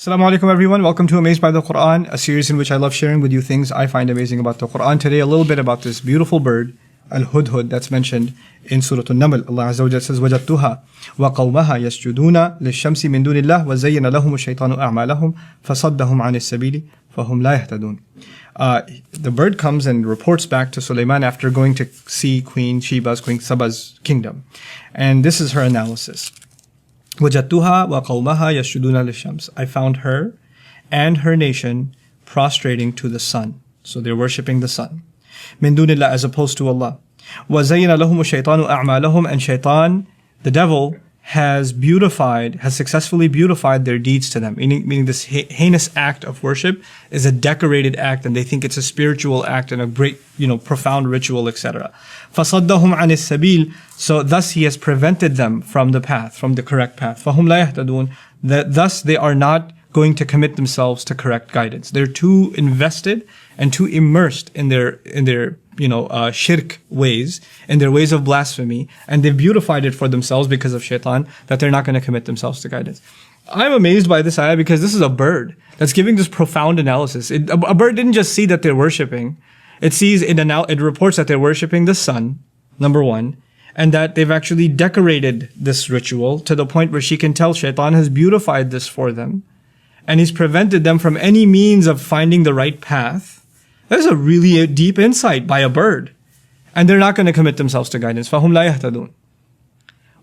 Assalamu alaikum everyone, welcome to Amazed by the Quran, a series in which I love sharing with you things I find amazing about the Quran. Today a little bit about this beautiful bird, Al-Hud Hud, that's mentioned in Surah An-Naml. Allah Azza wa Jalla says, وَجَدْتُهَا وَقَوْمَهَا يَسْجُدُونَ لِلشَّمْسِ مِن دُونِ اللَّهِ وَزَيَّنَ لَهُمُ الشَّيْطَانُ أَعْمَالَهُمْ فَصَدَّهُمْ عَنِ السَّبِيلِ فَهُمْ لَا يَهْتَدُونَ. The bird comes and reports back to Sulaiman after going to see Queen Saba's kingdom. And this is her analysis. وَجَدْتُهَا وَقَوْمَهَا يَسْجُدُونَ لِلشَّمْسِ. I found her and her nation prostrating to the sun. So they're worshipping the sun. مِن دُونِ اللَّهِ, as opposed to Allah. وَزَيَّنَ لَهُمُ الشَّيْطَانُ أَعْمَالَهُم. And Shaitan, the devil, has successfully beautified their deeds to them. Meaning this heinous act of worship is a decorated act, and they think it's a spiritual act and a great, profound ritual, etc. فَصَدَّهُمْ عَنِ السَّبِيلِ. So thus he has prevented them from the path, from the correct path. فَهُمْ لَا يَهْتَدُونَ. Thus they are not going to commit themselves to correct guidance. They're too invested and too immersed in their shirk ways, in their ways of blasphemy, and they've beautified it for themselves because of Shaitan, that they're not going to commit themselves to guidance. I'm amazed by this ayah because this is a bird that's giving this profound analysis. A bird didn't just see that they're worshipping. It reports that they're worshipping the sun, number one, and that they've actually decorated this ritual to the point where she can tell Shaitan has beautified this for them, and he's prevented them from any means of finding the right path. There's a really deep insight by a bird. And they're not going to commit themselves to guidance. فَهُمْ لَا يَهْتَدُونَ.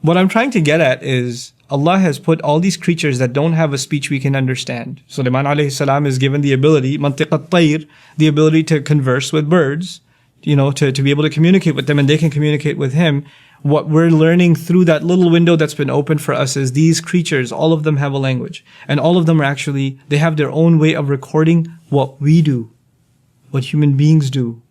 What I'm trying to get at is, Allah has put all these creatures that don't have a speech we can understand. Sulaiman alayhi salam is given the ability, mantiq at-tayr, the ability to converse with birds, to be able to communicate with them, and they can communicate with him. What we're learning through that little window that's been opened for us is these creatures, all of them have a language. And all of them they have their own way of recording what we do, what human beings do.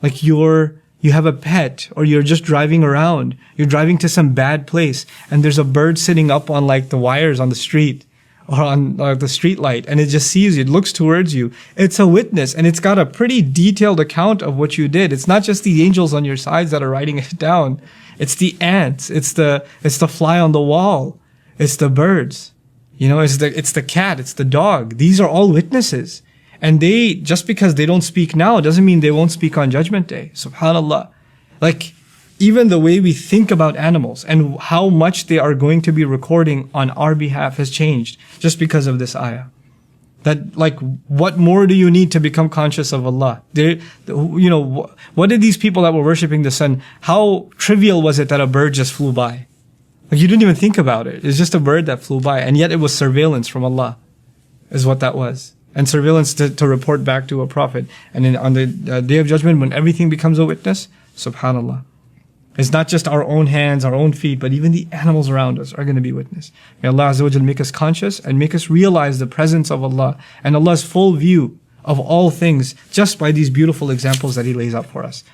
Like you have a pet, or you're just driving around, you're driving to some bad place, and there's a bird sitting up on the wires on the street, or on the street light, and it just sees you, it looks towards you. It's a witness, and it's got a pretty detailed account of what you did. It's not just the angels on your sides that are writing it down. It's the ants, it's the fly on the wall, it's the birds, it's the cat, it's the dog. These are all witnesses. And just because they don't speak now doesn't mean they won't speak on Judgment Day. Subhanallah. Even the way we think about animals and how much they are going to be recording on our behalf has changed just because of this ayah. What more do you need to become conscious of Allah? What did these people that were worshipping the sun, how trivial was it that a bird just flew by? You didn't even think about it. It's just a bird that flew by, and yet it was surveillance from Allah, is what that was. And surveillance to report back to a prophet. And then on the Day of Judgment, when everything becomes a witness, subhanallah. It's not just our own hands, our own feet, but even the animals around us are going to be witness. May Allah Azza wa Jal make us conscious and make us realize the presence of Allah and Allah's full view of all things just by these beautiful examples that He lays out for us.